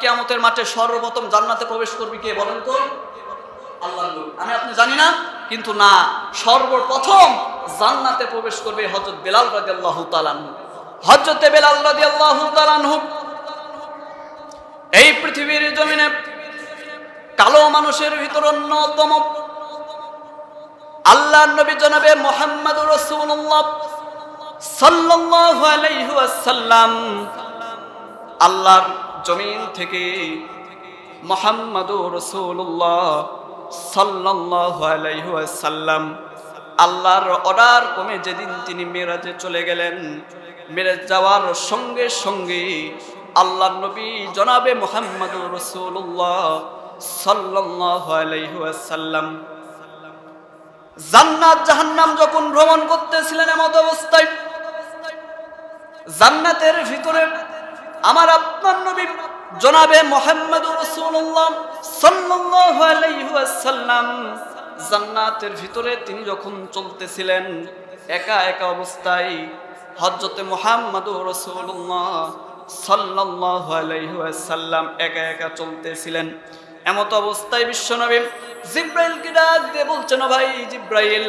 কিয়ামতের মাঠে সর্বপ্রথম জান্নাতে প্রবেশ করবে কে বলেন তো? আল্লাহর নবী। আমি আপনি জানি না, কিন্তু না, সর্বপ্রথম জান্নাতে প্রবেশ করবে হযরত বেলাল রাদিয়াল্লাহু তাআলা আনহু। হযরত বেলাল রাদিয়াল্লাহু তাআলা আনহু এই পৃথিবীর জমিনে কালো মানুষের ভিতর অন্যতম। আল্লাহর নবী জনাবে মুহাম্মদুর রাসূলুল্লাহ সাল্লাল্লাহু আলাইহি ওয়াসাল্লাম আল্লাহর জমিন থেকে মুহাম্মদুর রাসূলুল্লাহ সাল্লাল্লাহু আলাইহি ওয়াসাল্লাম আল্লাহর অর্ডার ক্রমে যেদিন তিনি মেরাজে চলে গেলেন, মেরাজ যাওয়ার সঙ্গে সঙ্গে আল্লাহর নবী জনাবে মুহাম্মদুর রাসূলুল্লাহ সাল্লাল্লাহু আলাইহি ওয়াসাল্লাম জান্নাত জাহান্নাম যখন ভ্রমণ করতেছিলেন, এমত অবস্থায় জান্নাতের ভিতরে আমার আপনার নবী জনাবে মুহাম্মদুর রাসূলুল্লাহ সাল্লাল্লাহু আলাইহি ওয়াসাল্লাম জান্নাতের ভিতরে তিনি যখন চলতেছিলেন একা একা অবস্থায়, হযরত মুহাম্মদুর রাসূলুল্লাহ সাল্লাল্লাহু আলাইহি ওয়াসাল্লাম একা একা চলতেছিলেন। এমত অবস্থায় বিশ্বনবী জিব্রাইলকে ডাক দিয়ে বলছেন, ও ভাই জিব্রাইল,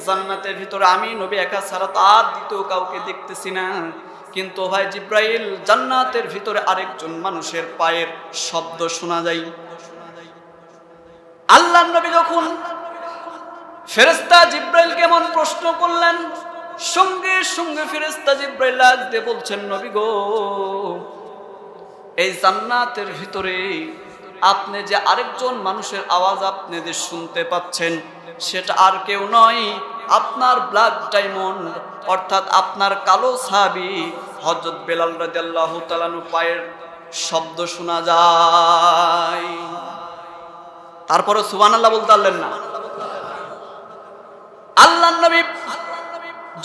জান্নাতের ভিতরে আমি নবী একা ছাড়া তার দ্বিতীয় কাউকে দেখতেছি না, কিন্তু ভাই জিব্রাইল জান্নাতের ভিতরে আরেকজন মানুষের পায়ের শব্দ শোনা যায়। আল্লাহর নবী যখন ফেরেশতা জিব্রাইলকে এমন প্রশ্ন করলেন, সঙ্গে সঙ্গে ফেরেশতা জিব্রাইল ডাক দিয়ে বলছেন, নবী গো, এই জান্নাতের ভিতরে আপনি যে আরেকজন মানুষের আওয়াজ আপনি যে শুনতে পাচ্ছেন, সেটা আর কেউ নয়, আপনার ব্লাড ডায়মন্ড অর্থাৎ আপনার কালো সাহাবী হযরত বেলাল রাদিয়াল্লাহু তাআলা আনহু পায়ের শব্দ শোনা যায়। তারপরে সুবহানাল্লাহ বলতে পারলেন না। আল্লাহর নবী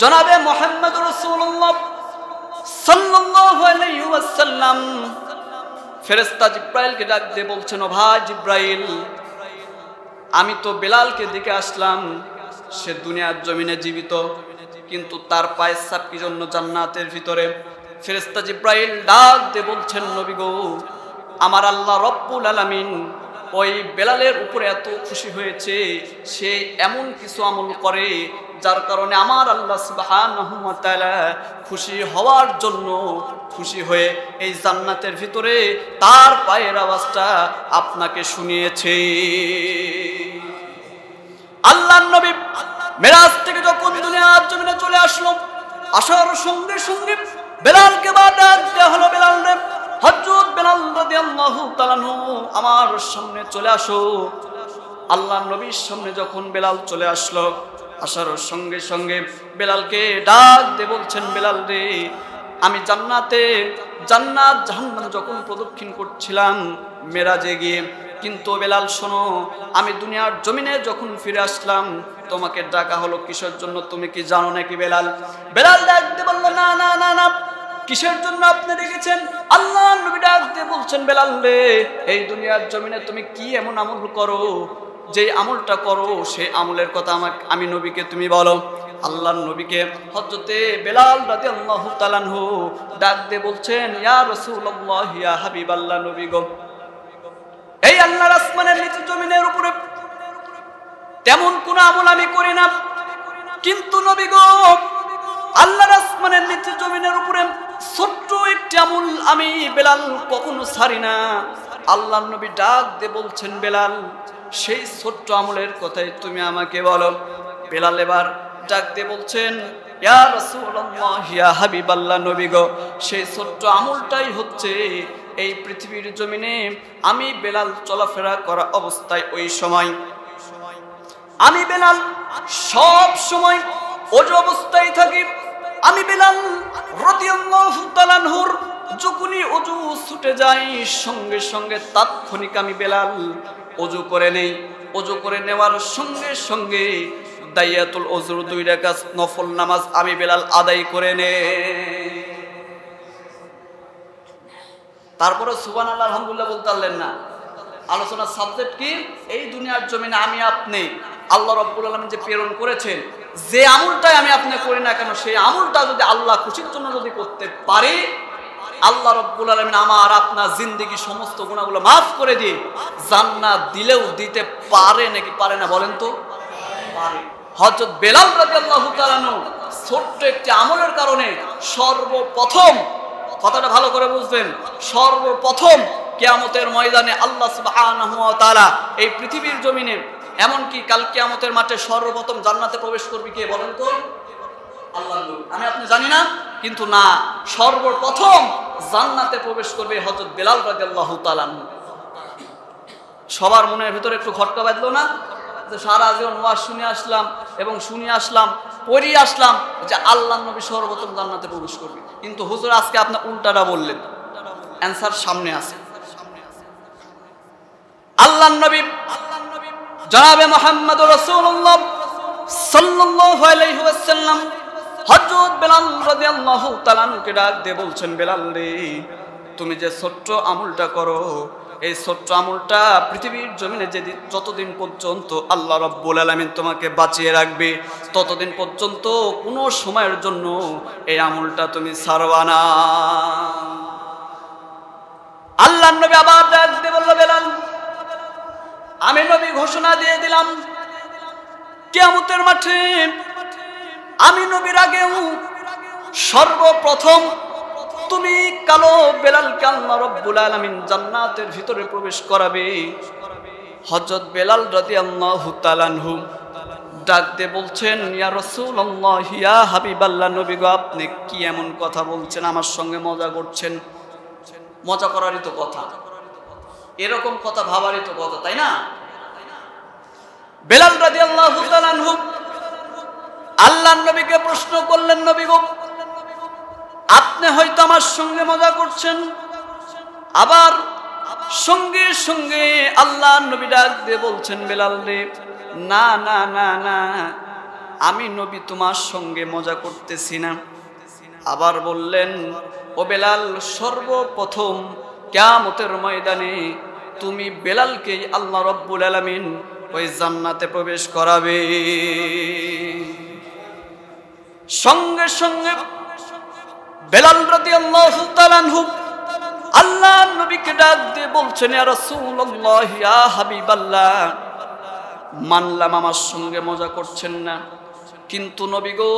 জনাবে মুহাম্মদুর রাসূলুল্লাহ সাল্লাল্লাহু আলাইহি ওয়াসাল্লাম ফেরেশতা জিব্রাইলকে ডাক দিয়ে বলছেন, ও ভাই জিব্রাইল, আমি তো বেলালকে দেখে আসলাম, সে দুনিয়ার জমিনে জীবিত, কিন্তু তার পায়ের ছাপ কি জন্য জান্নাতের ভিতরে? ফেরেশতা জিব্রাইল ডাক দিয়ে বলছেন, নবী গো, আমার আল্লাহ রব্বুল আলামিন ওই বেলালের উপরে এত খুশি হয়েছে, সে এমন কিছু আমল করে যার কারণে আমার আল্লাহ সুবহানাহু ওয়া তাআলা খুশি হওয়ার জন্য খুশি হয়ে এই জান্নাতের ভিতরে তার পায়ের আওয়াজটা আপনাকে শুনিয়েছে। আল্লাহর নবী মেরাজ থেকে যখন দুনিয়ার জমিনে চলে আসলো, আসার সঙ্গে সঙ্গে বেলালকে ডাক দেওয়া হলো, বেলাল রে, হযরত বেলাল রাদিয়াল্লাহু তাআলা আনহু আমার সামনে চলে আসো। আল্লাহর নবীর সামনে যখন বেলাল চলে আসলো, আসার সঙ্গে সঙ্গে বেলালকে ডাক দিয়ে বলছেন, বেলাল রে, আমি জান্নাত জাহান্নাম যখন প্রদক্ষিণ করছিলাম মেরাজে গিয়ে, কিন্তু বেলাল শোনো, আমি দুনিয়ার জমিনে যখন ফিরে আসলাম তোমাকে ডাকা হলো কিসের জন্য তুমি কি জানো নাকি? বেলাল ডাক দিয়ে বলল, না না না না, কিসের জন্য আপনি ডেকেছেন? আল্লাহর নবী ডাক দিয়ে বলছেন, বেলাল রে, এই দুনিয়ার জমিনে তুমি কি এমন আমল করো, যে আমলটা করো সেই আমলের কথা আমি নবীকে তুমি বলো। আল্লাহর নবীকে হযরতে বেলাল রাদিয়াল্লাহু তাআলা আনহু ডাক দিয়ে বলছেন, ইয়া রাসূলুল্লাহ, ইয়া হাবিবাল্লাহ, নবী গো, এই আল্লাহর আসমানের নিচে জমিনের উপরে তেমন কোন আমল আমি করি না, কিন্তু নবী গো, আল্লাহর আসমানের নিচে জমিনের উপরে ছোট্ট একটি আমল আমি বেলাল কখনো ছাড়ি না। আল্লাহর নবী ডাক দিয়ে বলছেন, বেলাল, সেই ছোট্ট আমলের কথাই তুমি আমাকে বলো। বেলাল এবার ডাক দিয়ে বলছেন, ইয়া রাসূলুল্লাহ, ইয়া হাবিবাল্লাহ, নবী গো, সেই ছোট্ট আমলটাই হচ্ছে এই পৃথিবীর জমিনে আমি বেলাল চলাফেরা করা অবস্থায় ওই সময় আমি বেলাল সব সময় ওযু অবস্থায় থাকি। আমি বেলাল রাদিয়াল্লাহু তাআলা আনহুর যখনই ওযু ছুটে যায়, সঙ্গে সঙ্গে তাৎক্ষণিক আমি বেলাল ওযু করে নেই। ওযু করে নেওয়ার সঙ্গে সঙ্গে দাইয়াতুল ওযুর 2 রাকাত নফল নামাজ আমি বেলাল আদায় করে নেই। তারপরে সুবহানাল্লাহ আলহামদুলিল্লাহ বলতে পারলেন না। আলোচনার সাবজেক্ট কি? এই দুনিয়ার জমিনে আমি আপনি আল্লাহ রাব্বুল আলামিন যে প্রেরণ করেছেন, যে আমলটাই আমি আপনি করি না কেন, সেই আমলটা যদি আল্লাহ খুশির জন্য যদি করতে পারি, আল্লাহ রাব্বুল আলামিন আমার আপনার জিন্দেগি সমস্ত গুনাহগুলো মাফ করে দিয়ে জান্নাত দিলেও দিতে পারে নাকি পারে না বলেন তো? পারে। হযরত বেলাল রাদিয়াল্লাহু তাআলা আনহু ছোট্ট একটি আমলের কারণে সর্বপ্রথম, কথাটা ভালো করে বুঝবেন, সর্বপ্রথম কিয়ামতের ময়দানে আল্লাহ সুবহানাহু ওয়া তাআলা এই পৃথিবীর জমিনে, এমনকি কাল কিয়ামতের মাঠে সর্বপ্রথম জান্নাতে প্রবেশ করবে কে বলেন তো? আল্লাহর নবী। আমি আপনি জানি না, কিন্তু না, সর্বপ্রথম জান্নাতে প্রবেশ করবে হযরত বেলাল রাদিয়াল্লাহু তাআলা আনহু। সবার মনের ভিতরে একটু খটকা বাঁধলো না যে সারা জীবন ওয়াজ শুনে আসলাম এবং শুনে আসলাম, পড়িয়ে আসলাম যে আল্লাহর নবী সর্বপ্রথম জান্নাতে প্রবেশ করবে, কিন্তু হুজুর আজকে আপনি উল্টাটা বললেন। অ্যানসার সামনে আছে। আল্লাহর নবী জনাবে মুহাম্মদুর রাসূলুল্লাহ সাল্লাল্লাহু আলাইহি ওয়াসাল্লাম হযরত বেলাল রাদিয়াল্লাহু তাআলা আনহুকে ডাক দিয়ে বলছেন, বেলাল রে, তুমি যে ছোট্ট আমলটা করো, এই ছোট্ট আমলটা পৃথিবীর জমিনে যতদিন পর্যন্ত আল্লাহ রাব্বুল আলামিন তোমাকে বাঁচিয়ে রাখবে ততদিন পর্যন্ত কোনো সময়ের জন্য এই আমলটা তুমি ছাড়বা না। আল্লাহর নবী আবার ডাক দিয়ে বলল, বেলাল, আমি নবী ঘোষণা দিয়ে দিলাম কিয়ামতের মাঠে আমি নবীর আগেও সর্বপ্রথম তুমি কালো বেলালকে আল্লাহ রাব্বুল আলামিন জান্নাতের ভিতরে প্রবেশ করাবে। হযরত বেলাল রাদিয়াল্লাহু তাআলা আনহু ডাক দিয়ে বলছেন, ইয়া রাসূলুল্লাহ, ইয়া হাবিবাল্লাহ, নবী গো, আপনি কি এমন কথা বলছেন? আমার সঙ্গে মজা করছেন? মজা করারই তো কথা, এরকম কথা ভাবারই তো কথা, তাই না? বেলাল রাদিয়াল্লাহু তাআলা আনহু আল্লাহর নবীকে প্রশ্ন করলেন, নবী গো, আপনি হয়তো আমার সঙ্গে মজা করছেন। আবার সঙ্গে সঙ্গে আল্লাহর নবী ডাক দিয়ে বলছেন, বেলাল রে, না না না না, আমি নবী তোমার সঙ্গে মজা করতেছি না। আবার বললেন, ও বেলাল, সর্বপ্রথম কিয়ামতের ময়দানে তুমি বেলালকে আল্লাহ রাব্বুল আলামিন ওই জান্নাতে প্রবেশ করাবে। সঙ্গে সঙ্গে বেলাল রাদিয়াল্লাহু তাআলা আনহু আল্লাহর নবীকে ডাক দিয়ে বলছেন, ইয়া রাসূলুল্লাহ, ইয়া হাবিবাল্লাহ, মানলাম আমার সঙ্গে মজা করছেন না, কিন্তু নবী গো,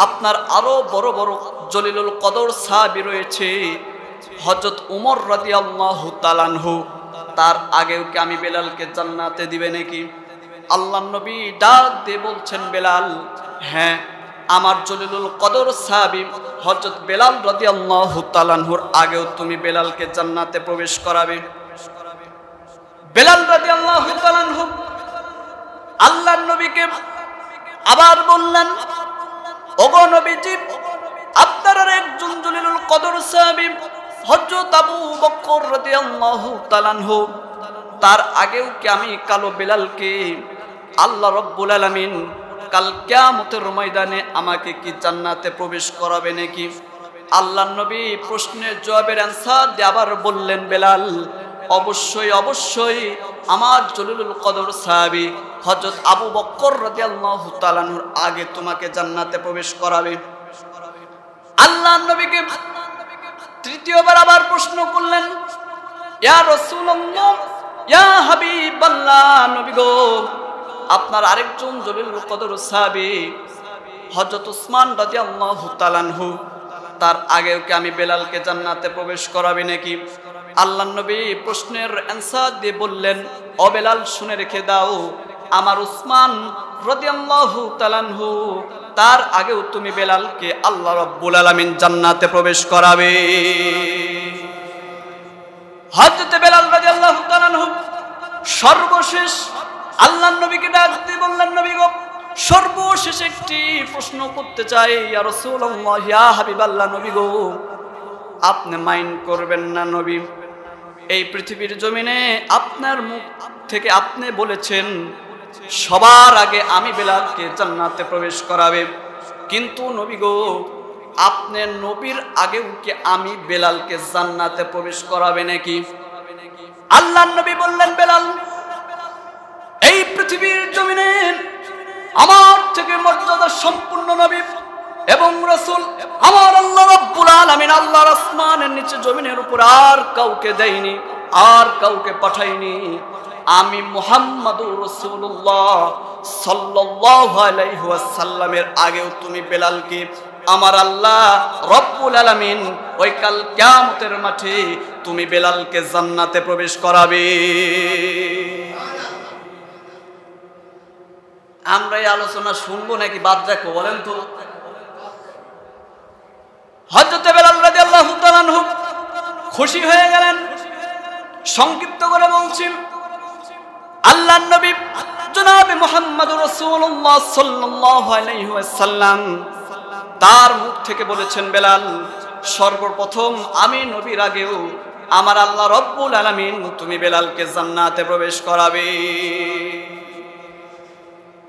আপনার আরো বড় বড় জলিলুল কদর সাহাবী রয়েছে, হযরত উমর রাদিয়াল্লাহু তাআলা আনহু, তার আগেও কি আমি বেলালকে জান্নাতে দিবে নাকি? আল্লাহর নবী ডাক দিয়ে বলছেন, বেলাল, হ্যাঁ, আমার জলিলুল কদর সাহাবী হযরত বেলাল রাদিয়াল্লাহু তাআলা আনহুর আগেও তুমি বেলালকে জান্নাতে প্রবেশ করাবে। বেলাল রাদিয়াল্লাহু তাআলা আনহু আল্লাহর নবীকে আবার বললেন, ওগো নবীজি, আপনার একজন জলিলুল কদর সাহাবী হযরত আবু বকর রাদিয়াল্লাহু তাআলা আনহু, তার আগেও কি আমি কালো বেলালকে আল্লাহ রাব্বুল আলামিন কাল কিয়ামতের ময়দানে আমাকে কি জান্নাতে প্রবেশ করাবে নাকি? আল্লাহর নবী প্রশ্নের জবাবের অ্যানসার দিয়ে আবার বললেন, বেলাল, অবশ্যই অবশ্যই আমার জলিলুল কদর সাহাবী হযরত আবু বকর রাদিয়াল্লাহু তাআলা আনহুর আগে তোমাকে জান্নাতে প্রবেশ করাবে। আল্লাহর নবীকে তৃতীয়বার আবার প্রশ্ন করলেন, ইয়া রাসূলুল্লাহ, ইয়া হাবিবাল্লাহ, নবী গো, আপনার আরেকজন জলিলুল কদর সাহাবী হযরত উসমান রাদিয়াল্লাহু তাআলা আনহু, তার আগেও কি আমি বেলালকে জান্নাতে প্রবেশ করাবে নাকি? আল্লাহর নবী প্রশ্নের অ্যানসার দিয়ে বললেন, ও বেলাল, শুনে রেখে দাও, আমার উসমান রাদিয়াল্লাহু তাআলা আনহু, তার আগেও তুমি বেলালকে আল্লাহ রাব্বুল আলামিন জান্নাতে প্রবেশ করাবে। হযরত বেলাল রাদিয়াল্লাহু তাআলা আনহু সর্বশেষ আল্লাহর নবীকে ডাক দিয়ে বললেন, নবী গো, সর্বশেষ একটি প্রশ্ন করতে চাই, ইয়া রাসূলুল্লাহ, ইয়া হাবিবাল্লাহ, নবী গো, আপনি মাইন্ড করবেন না নবী, এই পৃথিবীর জমিনে আপনার মুখ থেকে আপনি বলেছেন সবার আগে আমি বেলালকে জান্নাতে প্রবেশ করাবে, কিন্তু নবী গো, আপনি নবীর আগেও কি আমি বেলালকে জান্নাতে প্রবেশ করাবে নাকি? আল্লাহর নবী বললেন, বেলাল, এই পৃথিবীর জমিনে আমার থেকে মর্যাদা সম্পূর্ণ নবী এবং রাসূল আমার আল্লাহ রাব্বুল আলামিন আল্লাহর আসমানের নিচে জমিনের উপর আর কাউকে দেয়নি, আর কাউকে পাঠায়নি। আমি মুহাম্মাদুর রাসূলুল্লাহ সাল্লাল্লাহু আলাইহি ওয়াসাল্লামের আগেও তুমি বেলালকে আমার আল্লাহ রব্বুল আলামিন ওই কাল কিয়ামতের মাঠে তুমি বেলালকে জান্নাতে প্রবেশ করাবে। আমরা এই আলোচনা শুনবো নাকি বাদ রাখবো বলেন তো? হযরত বেলাল রাদিয়াল্লাহু তাআলা আনহু খুশি হয়ে গেলেন। সংক্ষিপ্ত করে বলছি, আল্লাহর নবী জনাবে মুহাম্মদুর রাসূলুল্লাহ সাল্লাল্লাহু আলাইহি ওয়াসাল্লাম তার মুখ থেকে বলেছেন, বেলাল সর্বপ্রথম আমি নবীর আগেও আমার আল্লাহ রব্বুল আলামিন তুমি বেলালকে জান্নাতে প্রবেশ করাবে।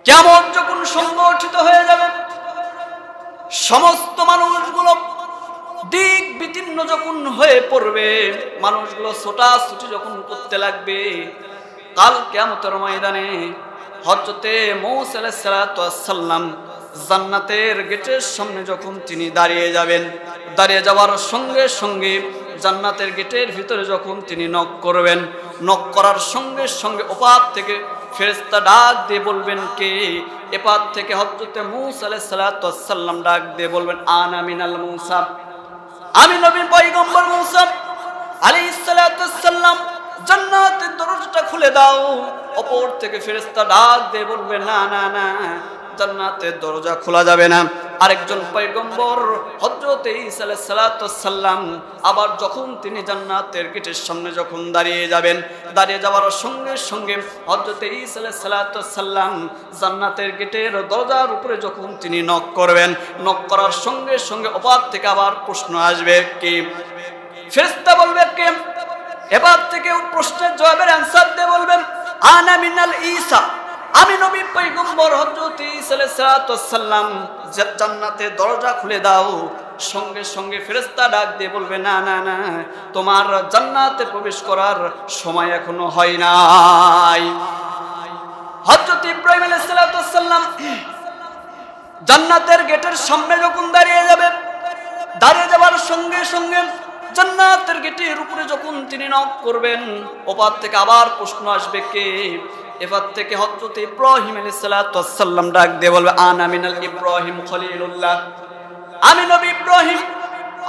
কিয়ামত যখন সংগঠিত হয়ে যাবে, সমস্ত মানুষগুলো দিক বিতীর্ণ যখন হয়ে পড়বে, মানুষগুলো ছোটাছুটি যখন করতে লাগবে, কাল কিয়ামতের ময়দানে হযরতে মূসা আলাইহিস সালাতু ওয়াস সালাম জান্নাতের গেটের সামনে যখন তিনি দাঁড়িয়ে যাবেন, দাঁড়িয়ে যাওয়ার সঙ্গে সঙ্গে জান্নাতের গেটের ভিতরে যখন তিনি নক করবেন, নক করার সঙ্গে সঙ্গে ওপার থেকে ফেরেশতা ডাক দিয়ে বলবেন কে? এপার থেকে হযরতে মূসা আলাইহিস সালাতু ওয়াস সালাম ডাক দিয়ে বলবেন, আনা মিনাল মূসা, আমি নবী পয়গম্বর মূসা আলাইহিস সালাতু ওয়াস সালাম, জান্নাতের দরজাটা খুলে দাও। ওপর থেকে ফেরেশতা ডাক দিয়ে বলবে, না না না, জান্নাতের দরজা খোলা যাবে না। আরেকজন পয়গম্বর হযরত ঈসা আলাইহিস সালাতু ওয়াস সালাম আবার যখন তিনি জান্নাতের গেটের সামনে যখন দাঁড়িয়ে যাবেন, দাঁড়িয়ে যাওয়ার সঙ্গে সঙ্গে হযরত ঈসা আলাইহিস সালাতু ওয়াস সালাম জান্নাতের গেটের দরজার উপরে যখন তিনি নক করবেন, নক করার সঙ্গে সঙ্গে ওপার থেকে আবার প্রশ্ন আসবে, কে? ফেরেশতা বলবে কে? এবার থেকে প্রশ্নের জবাবের অ্যানসার দিয়ে বলবেন, আনা মিনাল ঈসা, আমি নবী পয়গম্বর হযরত ঈসা আলাইহিস সালাতু ওয়াস সালাম, জান্নাতের দরজা খুলে দাও। সঙ্গে সঙ্গে ফেরেশতা ডাক দিয়ে বলবে, না না না, তোমার জান্নাতে প্রবেশ করার সময় এখনো হয় নাই। হযরত ইব্রাহিম আলাইহিস সালাতু ওয়াস সালাম জান্নাতের গেটের সামনে যখন দাঁড়িয়ে যাবে, দাঁড়িয়ে যাওয়ার সঙ্গে সঙ্গে জান্নাতের গেটের উপরে যখন তিনি নক করবেন, ওপার থেকে আবার প্রশ্ন আসবে, কে? এবার থেকে হযরত ইব্রাহিম আলাইহিস সালাতু ওয়াস সালাম ডাক দিয়ে বলবে, আনা মিনাল ইব্রাহিম খলিলুল্লাহ, আমি নবী ইব্রাহিম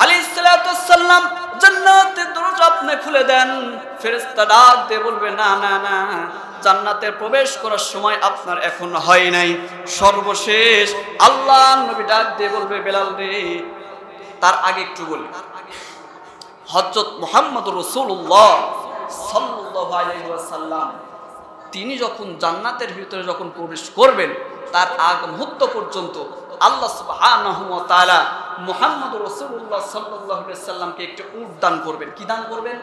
আলাইহিস সালাতু ওয়াস সালাম, জান্নাতের দরজা আপনি খুলে দেন। ফেরেশতা ডাক দিয়ে বলবে, না না না, জান্নাতে প্রবেশ করার সময় আপনার এখন হয় নাই। সর্বশেষ আল্লাহর নবী ডাক দিয়ে বলবে, বেলাল রে, তার আগে একটু বলি, হযরত মুহাম্মদুর রাসূলুল্লাহ সাল্লাল্লাহু আলাইহি ওয়াসাল্লাম তিনি যখন জান্নাতের ভিতরে যখন প্রবেশ করবেন, তার আগ মুহূর্ত পর্যন্ত আল্লাহ সুবহানাহু ওয়া তাআলা মুহাম্মদুর রাসূলুল্লাহ সাল্লাল্লাহু আলাইহি ওয়াসাল্লামকে একটা উট দান করবেন। কি দান করবেন?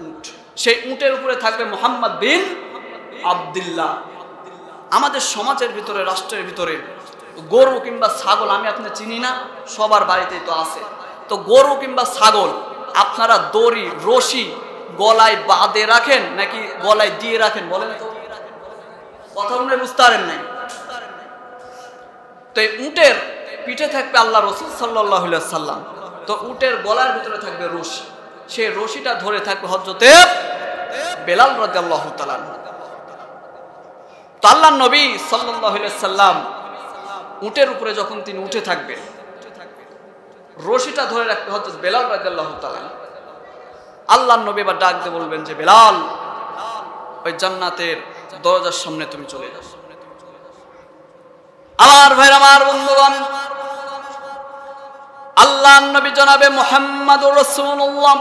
উট। সেই উটের উপরে থাকবে মুহাম্মদ বিন আব্দুল্লাহ। আমাদের সমাজের ভিতরে, রাষ্ট্রের ভিতরে গরু কিংবা ছাগল আমি আপনি চিনি না, সবার বাড়িতেই তো আছে। তো গরু কিংবা ছাগল আপনারা দড়ি রশি গলায় বাঁধে রাখেন নাকি গলায় দিয়ে রাখেন বলেন তো? কথা মনে বুঝতে পারেন নাই? তো এই উটের পিঠে থাকবে আল্লাহ রাসূল সাল্লাল্লাহু আলাইহি ওয়াসাল্লাম, তো উটের গলার ভিতরে থাকবে রশি, সেই রশিটা ধরে থাকবে হযরতে বেলাল রাদিয়াল্লাহু তাআলা। তো আল্লাহর নবী সাল্লাল্লাহু আলাইহি ওয়াসাল্লাম উটের উপরে যখন তিনি উঠে থাকবে, রশিটা ধরে রাখবে হযরত বেলাল রাদিয়াল্লাহু তাআলা। আল্লাহর নবী এবার ডাক দিয়ে বলবেন যে, বেলাল, ওই জান্নাতের দরজার সামনে তুমি চলে যাও। আমার ভাইরা, আমার বন্ধুগণ, আল্লাহর নবী জনাবে মুহাম্মদুর রাসূলুল্লাহ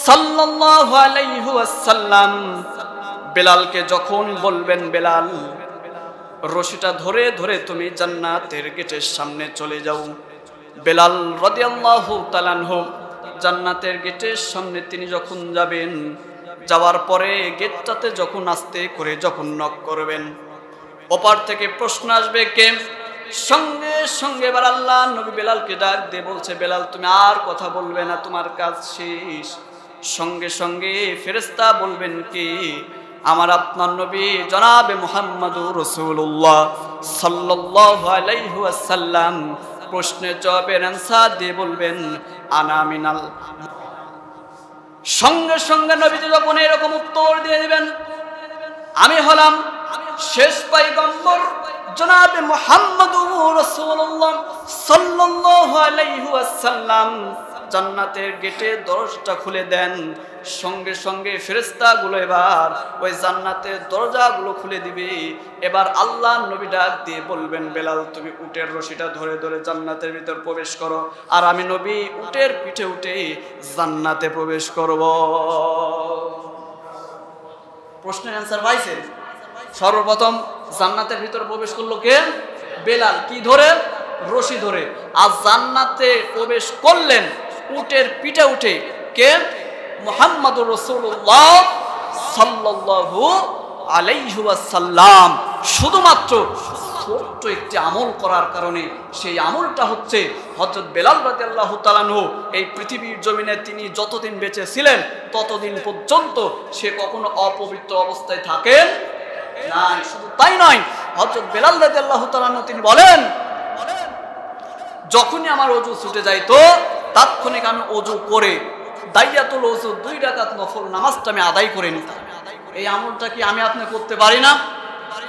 সাল্লাল্লাহু আলাইহি ওয়াসাল্লাম বেলালকে যখন বলবেন, বেলাল, রশিটা ধরে ধরে তুমি জান্নাতের গেটের সামনে চলে যাও। বেলাল রাদিয়াল্লাহু তাআলা আনহু জান্নাতের গেটের সামনে তিনি যখন যাবেন, যাওয়ার পরে গেটটাতে যখন আস্তে করে যখন নক করবেন, ওপার থেকে প্রশ্ন আসবে, কে? সঙ্গে সঙ্গে এবার আল্লাহ নবী বেলালকে ডাক দিয়ে বলছে, বেলাল, তুমি আর কথা বলবে না, তোমার কাজ শেষ। সঙ্গে সঙ্গে ফেরেশতা বলবেন, কি? আমার আপনার নবী জনাবে মুহাম্মদুর রাসূলুল্লাহ সাল্লাল্লাহু আলাইহি ওয়াসাল্লাম প্রশ্নের জবাবের অ্যান্সার দিয়ে বলবেন আনা মিনাল। সঙ্গে সঙ্গে নবীজি যখন এরকম উত্তর দিয়ে দিবেন, আমি হলাম শেষ পয়গম্বর জনাবে মুহাম্মদুর রাসূলুল্লাহ সাল্লাল্লাহু আলাইহি ওয়াসাল্লাম জান্নাতের গেটের দরজাটা খুলে দেন। সঙ্গে সঙ্গে ফেরেশতাগুলো এবার ওই জান্নাতের দরজাগুলো খুলে দিবে। এবার আল্লাহর নবী ডাক দিয়ে বলবেন, বেলাল তুমি উটের রশিটা ধরে ধরে জান্নাতের ভিতর প্রবেশ করো, আর আমি নবী উটের পিঠে উঠে জান্নাতে প্রবেশ করব। প্রশ্নের অ্যান্সার পাইছেন? সর্বপ্রথম জান্নাতের ভিতর প্রবেশ করলো কে? বেলাল। কি ধরে? রশি ধরে। আর জান্নাতে প্রবেশ করলেন উটের পিঠে উঠে কে? মুহাম্মদুর রাসূলুল্লাহ সাল্লাল্লাহু আলাইহি ওয়াসাল্লাম। শুধুমাত্র ছোট্ট একটি আমল করার কারণে, সেই আমলটা হচ্ছে হযরত বেলাল রাদিয়াল্লাহু তাআলা আনহু এই পৃথিবীর জমিনে তিনি যতদিন বেঁচে ছিলেন ততদিন পর্যন্ত সে কখনো অপবিত্র অবস্থায় থাকেন নাই। শুধু তাই নয়, হযরত বেলাল রাদিয়াল্লাহু তাআলা আনহু তিনি বলেন, যখনই আমার ওযু ছুটে যাইতো তাৎক্ষণিক আমি ওযু করে দাইয়াতুল ওযু 2 রাকাত নফল নামাজটা আমি আদায় করে নিতাম। এই আমলটা কি আমি আপনি করতে পারি না?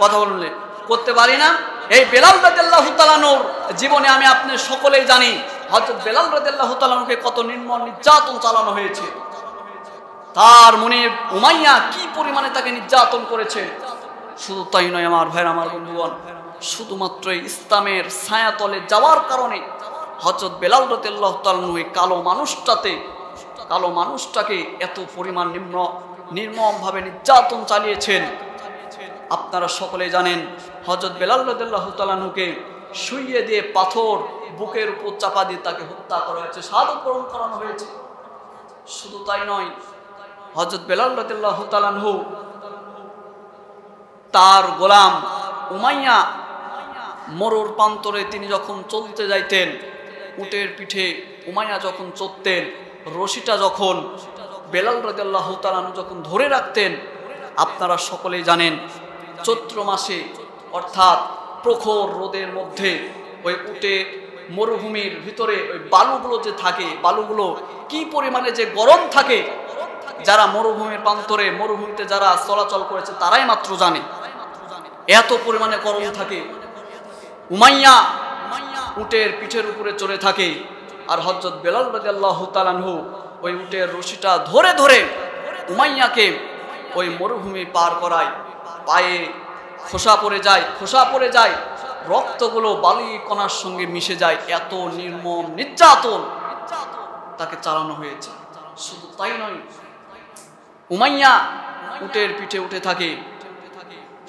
কথা বললে করতে পারি না? এই বেলাল রাদিয়াল্লাহু তাআলা আনহুর জীবনে আমি আপনি সকলেই জানি হযরত বেলাল রাদিয়াল্লাহু তাআলা আনহুকে কত নির্মম নির্যাতন চালানো হয়েছে। তার মনে উমাইয়া কি পরিমাণে তাকে নির্যাতন করেছে। শুধু তাই নয় আমার ভাইরা, আমার বন্ধুগণ, শুধুমাত্র ইসলামের ছায়াতলে যাওয়ার কারণে হযরত বেলাল রাদিয়াল্লাহু তাআলা আনহু এই কালো মানুষটাকে এত পরিমাণ নির্মমভাবে নির্যাতন চালিয়েছেন। আপনারা সকলে জানেন হযরত বেলাল রাদিয়াল্লাহু তাআলা আনহুকে শুইয়ে দিয়ে পাথর বুকের উপর চাপা দিয়ে তাকে হত্যা করা হয়েছে, শাহাদাত বরণ করানো হয়েছে। শুধু তাই নয়, হযরত বেলাল রাদিয়াল্লাহু তাআলা আনহু তার গোলাম উমাইয়া মরুর প্রান্তরে তিনি যখন চলতে যাইতেন, উটের পিঠে উমাইয়া যখন চড়তেন, রশিটা যখন বেলাল রাদিয়াল্লাহু তাআলা আনহু যখন ধরে রাখতেন, আপনারা সকলেই জানেন চৈত্র মাসে অর্থাৎ প্রখর রোদের মধ্যে ওই উটে মরুভূমির ভিতরে ওই বালুগুলো যে থাকে, বালুগুলো কি পরিমাণে যে গরম থাকে, যারা মরুভূমির প্রান্তরে মরুভূমিতে যারা চলাচল করেছে তারাই মাত্র জানে এত পরিমাণে গরম থাকে। উমাইয়া উটের পিঠের উপরে চড়ে থাকে, আর হযরত বেলাল রাদিয়াল্লাহু তাআলা আনহু ওই উটের রশিটা ধরে ধরে উমাইয়াকে ওই মরুভূমি পার করায়। পায়ে খোসা পড়ে যায়, রক্তগুলো বালি কণার সঙ্গে মিশে যায়। এত নির্মম নির্যাতন তাকে চালানো হয়েছে। শুধু তাই নয়, উমাইয়া উটের পিঠে উঠে থাকে,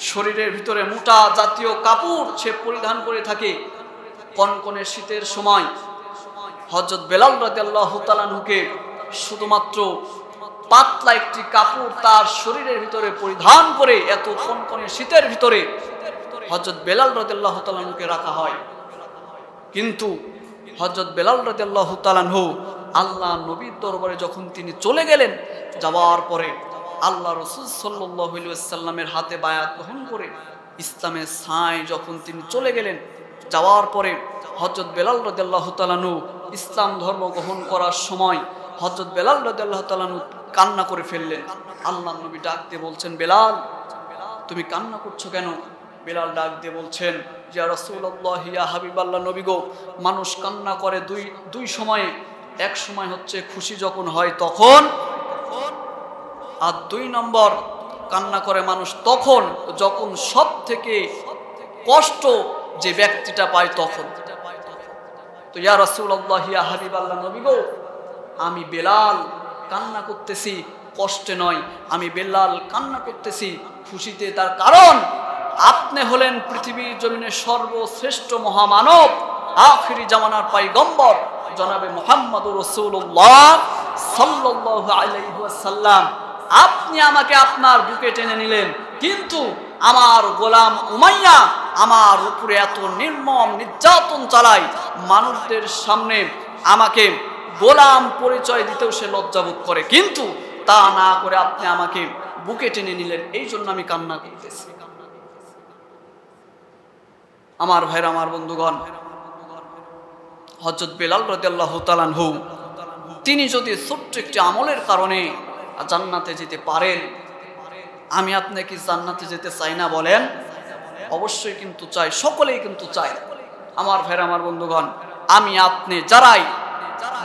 শরীরের ভিতরে মোটা জাতীয় কাপড় সে পরিধান করে থাকে। কনকনে শীতের সময় হযরত বেলাল রাদিয়াল্লাহু তাআলা আনহুকে শুধুমাত্র পাতলা একটি কাপড় তার শরীরের ভিতরে পরিধান করে এত কনকনে শীতের ভিতরে হযরত বেলাল রাদিয়াল্লাহু তাআলা আনহুকে রাখা হয়। কিন্তু হযরত বেলাল রাদিয়াল্লাহু তাআলা আনহু আল্লাহ নবীর দরবারে যখন তিনি চলে গেলেন, যাওয়ার পরে আল্লাহ রাসূল সাল্লাল্লাহু আলাইহি ওয়াসাল্লামের হাতে বায়াত গ্রহণ করে ইসলামের ছায় যখন তিনি চলে গেলেন, যাওয়ার পরে হযরত বেলাল রাদিয়াল্লাহু তাআলা আনহু ইসলাম ধর্ম গ্রহণ করার সময় হযরত বেলাল রাদিয়াল্লাহু তাআলা আনহু কান্না করে ফেললেন। আল্লাহ নবী ডাক দিয়ে বলছেন, বেলাল তুমি কান্না করছো কেন? বেলাল ডাক দিয়ে বলছেন, ইয়া রাসূলুল্লাহ, ইয়া হাবিবাল্লাহ নবী গো, মানুষ কান্না করে দুই সময়ে। এক সময় হচ্ছে খুশি যখন হয় তখন, আর 2 নম্বর কান্না করে মানুষ তখন যখন সব থেকে কষ্ট যে ব্যক্তিটা পায় তখন। তো ইয়া রাসূলুল্লাহ, ইয়া হাবিবাল্লাহ নবী গো, আমি বেলাল কান্না করতেছি কষ্টে নয়, আমি বেলাল কান্না করতেছি খুশিতে। তার কারণ আপনি হলেন পৃথিবীর জমিনে সর্বশ্রেষ্ঠ মহামানব, আখিরি জামানার পয়গম্বর জনাবে মুহাম্মদুর রাসূলুল্লাহ সাল্লাল্লাহু আলাইহি ওয়াসাল্লাম। আপনি আমাকে আপনার বুকে টেনে নিলেন, কিন্তু আমার গোলাম উমাইয়া আমার উপরে এত নির্মম নির্যাতন চালায়, মানুষদের সামনে আমাকে গোলাম পরিচয় দিতেও সে লজ্জাবোধ করে, কিন্তু তা না করে আপনি আমাকে বুকে টেনে নিলেন, এই জন্য আমি কান্না করতেছি। আমার ভাইরা, আমার বন্ধুগণ, হযরত বেলাল রাদিয়াল্লাহু তাআলা আনহু তিনি যদি ছোট্ট একটি আমলের কারণে জান্নাতে যেতে পারেন, আমি আপনি কি জান্নাতে যেতে চাই না বলেন? অবশ্যই কিন্তু চাই, সকলেই কিন্তু চাই। আমার ভাইরা, আমার বন্ধুগণ, আমি আপনি যারাই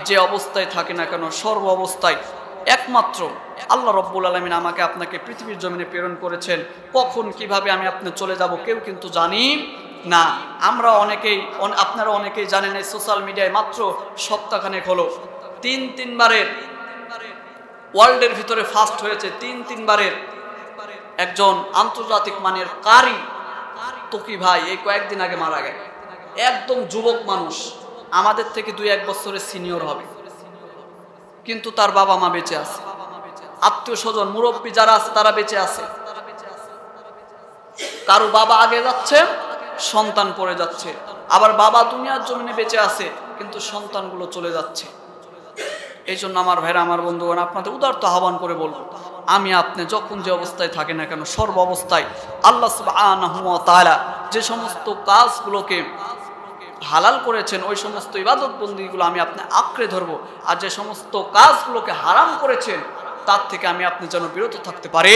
যে অবস্থায় থাকি না কেন, সর্ব অবস্থায় একমাত্র আল্লাহ রব্বুল আলামিন আমাকে আপনাকে পৃথিবীর জমিনে প্রেরণ করেছেন। কখন কিভাবে আমি আপনি চলে যাব কেউ কিন্তু জানি না। আমরা অনেকেই, আপনারা অনেকেই জানেন, এই সোশ্যাল মিডিয়ায় মাত্র সপ্তাহখানেক হলো তিনবারের ওয়ার্ল্ডের ভিতরে ফার্স্ট হয়েছে, তিনবারের একজন আন্তর্জাতিক মানের কারি তকি ভাই এই কয়েকদিন আগে মারা গেল। একদম যুবক মানুষ, আমাদের থেকে 2-1 বছরের সিনিয়র হবে, কিন্তু তার বাবা মা বেঁচে আছে, আত্মীয় স্বজন মুরব্বী যারা আছে তারা বেঁচে আছে। কারো বাবা আগে যাচ্ছে, সন্তান পড়ে যাচ্ছে, আবার বাবা দুনিয়ার জমিনে বেঁচে আছে কিন্তু সন্তানগুলো চলে যাচ্ছে। এই জন্য আমার ভাইরা, আমার বন্ধুগণ, আপনাদের উদারত আহ্বান করে বলবো, আমি আপনি যখন যে অবস্থায় থাকি না কেন, সর্ব অবস্থায় আল্লাহ সুবহানাহু ওয়া তাআলা যে সমস্ত কাজগুলোকে হালাল করেছেন ওই সমস্ত ইবাদত বন্দিগুলো আমি আপনি আঁকড়ে ধরবো, আর যে সমস্ত কাজগুলোকে হারাম করেছেন তার থেকে আমি আপনি যেন বিরত থাকতে পারে।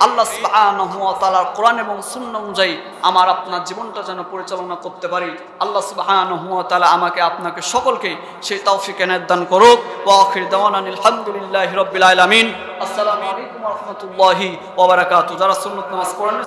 আল্লাহ সুবহানাহু ওয়া তাআলার কোরআন এবং সুন্নাহ অনুযায়ী আমার আপনার জীবনটা যেন পরিচালনা করতে পারি। আল্লাহ সুবহানাহু ওয়া তাআলা আমাকে আপনাকে সকলকে সেই তৌফিক এনায়েত দান করুক। ওয়া আখির দাওয়ানা আলহামদুলিল্লাহি রাব্বিল আলামিন। আসসালামু আলাইকুম ওয়া রাহমাতুল্লাহি ওয়া বারাকাতুহু। যারা সুন্নাত নামাজ পড়েন